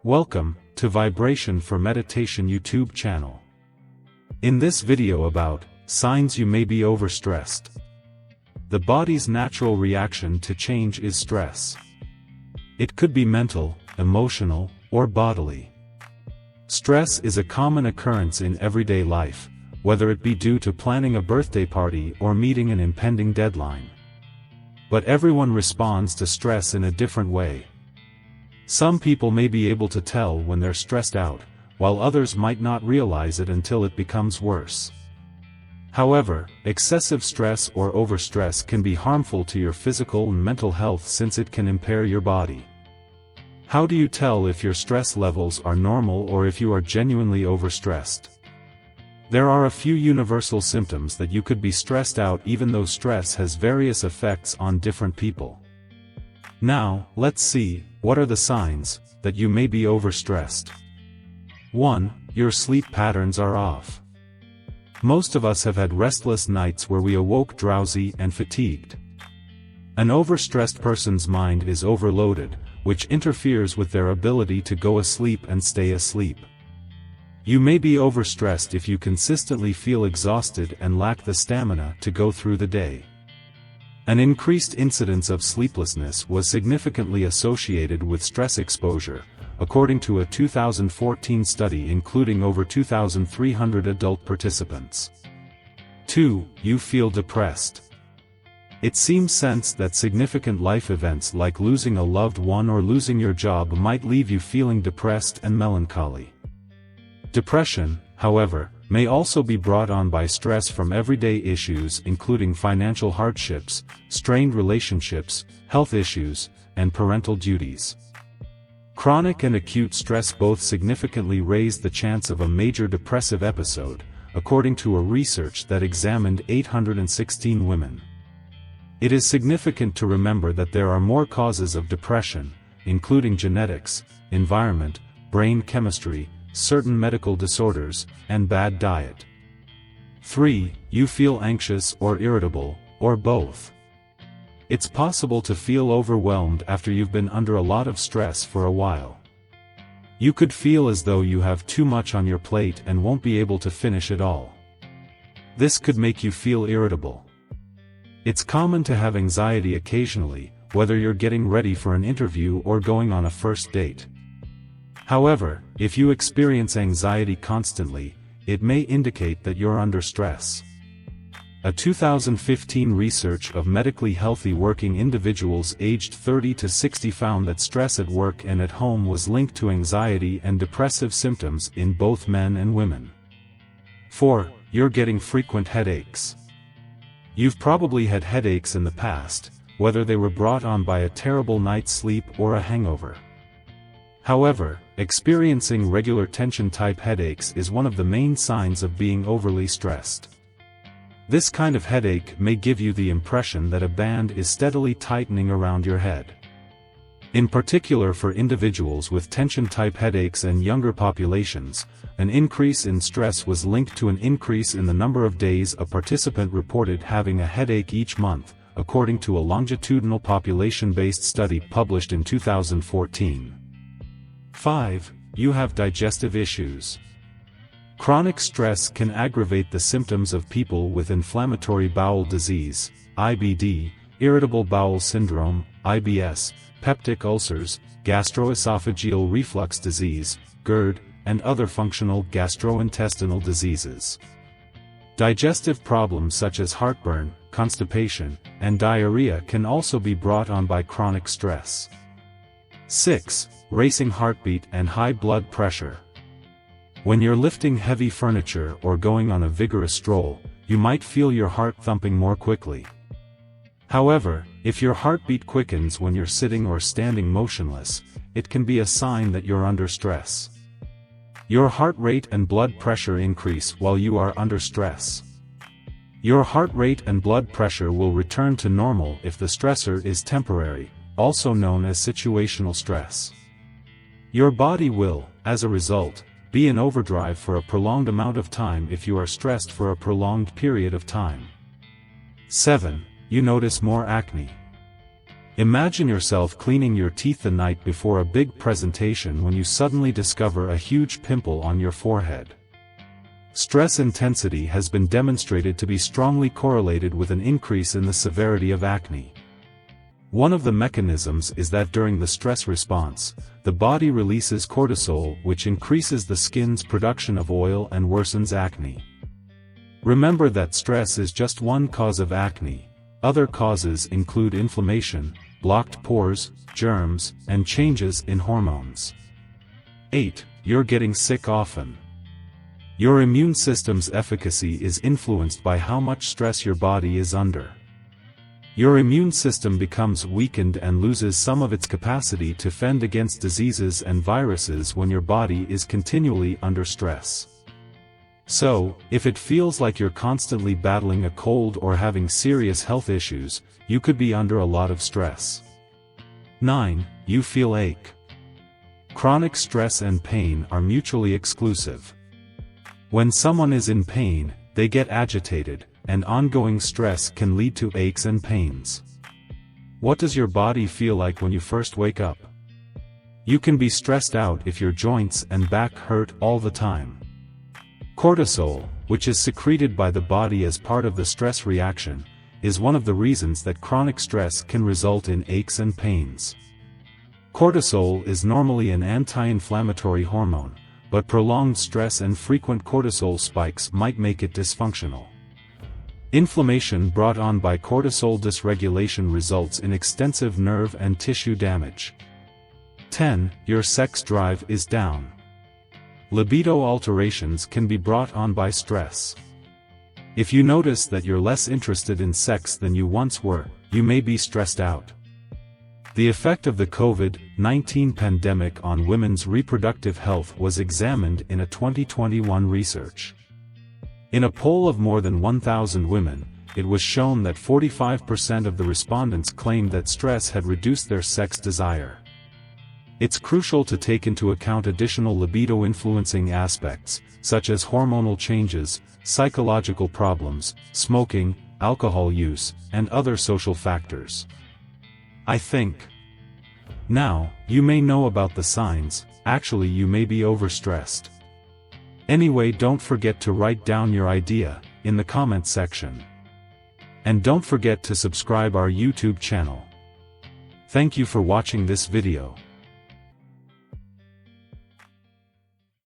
Welcome to Vibration for Meditation YouTube channel. In this video about signs you may be overstressed. The body's natural reaction to change is stress. It could be mental, emotional, or bodily. Stress is a common occurrence in everyday life, whether it be due to planning a birthday party or meeting an impending deadline. But everyone responds to stress in a different way. Some people may be able to tell when they're stressed out, while others might not realize it until it becomes worse. However, excessive stress or overstress can be harmful to your physical and mental health since it can impair your body. How do you tell if your stress levels are normal or if you are genuinely overstressed? There are a few universal symptoms that you could be stressed out, even though stress has various effects on different people. Now, let's see, what are the signs that you may be overstressed? 1. Your sleep patterns are off. Most of us have had restless nights where we awoke drowsy and fatigued. An overstressed person's mind is overloaded, which interferes with their ability to go asleep and stay asleep. You may be overstressed if you consistently feel exhausted and lack the stamina to go through the day. An increased incidence of sleeplessness was significantly associated with stress exposure, according to a 2014 study including over 2,300 adult participants. 2. You feel depressed. It seems sense that significant life events like losing a loved one or losing your job might leave you feeling depressed and melancholy. Depression, however, may also be brought on by stress from everyday issues including financial hardships, strained relationships, health issues, and parental duties. Chronic and acute stress both significantly raise the chance of a major depressive episode, according to a research that examined 816 women. It is significant to remember that there are more causes of depression, including genetics, environment, brain chemistry, certain medical disorders, and bad diet. 3. You feel anxious or irritable, or both. It's possible to feel overwhelmed after you've been under a lot of stress for a while. You could feel as though you have too much on your plate and won't be able to finish it all. This could make you feel irritable. It's common to have anxiety occasionally, whether you're getting ready for an interview or going on a first date. However, if you experience anxiety constantly, it may indicate that you're under stress. A 2015 research of medically healthy working individuals aged 30 to 60 found that stress at work and at home was linked to anxiety and depressive symptoms in both men and women. 4. You're getting frequent headaches. You've probably had headaches in the past, whether they were brought on by a terrible night's sleep or a hangover. However, experiencing regular tension-type headaches is one of the main signs of being overly stressed. This kind of headache may give you the impression that a band is steadily tightening around your head. In particular, for individuals with tension-type headaches and younger populations, an increase in stress was linked to an increase in the number of days a participant reported having a headache each month, according to a longitudinal population-based study published in 2014. 5. You have digestive issues. Chronic stress can aggravate the symptoms of people with inflammatory bowel disease, IBD, irritable bowel syndrome, IBS, peptic ulcers, gastroesophageal reflux disease, GERD, and other functional gastrointestinal diseases. Digestive problems such as heartburn, constipation, and diarrhea can also be brought on by chronic stress. 6. Racing heartbeat and high blood pressure. When you're lifting heavy furniture or going on a vigorous stroll, you might feel your heart thumping more quickly. However, if your heartbeat quickens when you're sitting or standing motionless, it can be a sign that you're under stress. Your heart rate and blood pressure increase while you are under stress. Your heart rate and blood pressure will return to normal if the stressor is temporary, also known as situational stress. Your body will, as a result, be in overdrive for a prolonged amount of time if you are stressed for a prolonged period of time. 7. You notice more acne. Imagine yourself cleaning your teeth the night before a big presentation when you suddenly discover a huge pimple on your forehead. Stress intensity has been demonstrated to be strongly correlated with an increase in the severity of acne. One of the mechanisms is that during the stress response, the body releases cortisol, which increases the skin's production of oil and worsens acne. Remember that stress is just one cause of acne. Other causes include inflammation, blocked pores, germs, and changes in hormones. 8. You're getting sick often. Your immune system's efficacy is influenced by how much stress your body is under. Your immune system becomes weakened and loses some of its capacity to fend against diseases and viruses when your body is continually under stress. So, if it feels like you're constantly battling a cold or having serious health issues, you could be under a lot of stress. 9. You feel ache. Chronic stress and pain are mutually exclusive. When someone is in pain, they get agitated, and ongoing stress can lead to aches and pains. What does your body feel like when you first wake up? You can be stressed out if your joints and back hurt all the time. Cortisol, which is secreted by the body as part of the stress reaction, is one of the reasons that chronic stress can result in aches and pains. Cortisol is normally an anti-inflammatory hormone, but prolonged stress and frequent cortisol spikes might make it dysfunctional. Inflammation brought on by cortisol dysregulation results in extensive nerve and tissue damage. 10. Your sex drive is down. Libido alterations can be brought on by stress. If you notice that you're less interested in sex than you once were, you may be stressed out. The effect of the COVID-19 pandemic on women's reproductive health was examined in a 2021 research. In a poll of more than 1,000 women, it was shown that 45% of the respondents claimed that stress had reduced their sex desire. It's crucial to take into account additional libido-influencing aspects, such as hormonal changes, psychological problems, smoking, alcohol use, and other social factors. I think. Now, you may know about the signs. Actually, you may be overstressed. Anyway, don't forget to write down your idea in the comment section. And don't forget to subscribe our YouTube channel. Thank you for watching this video.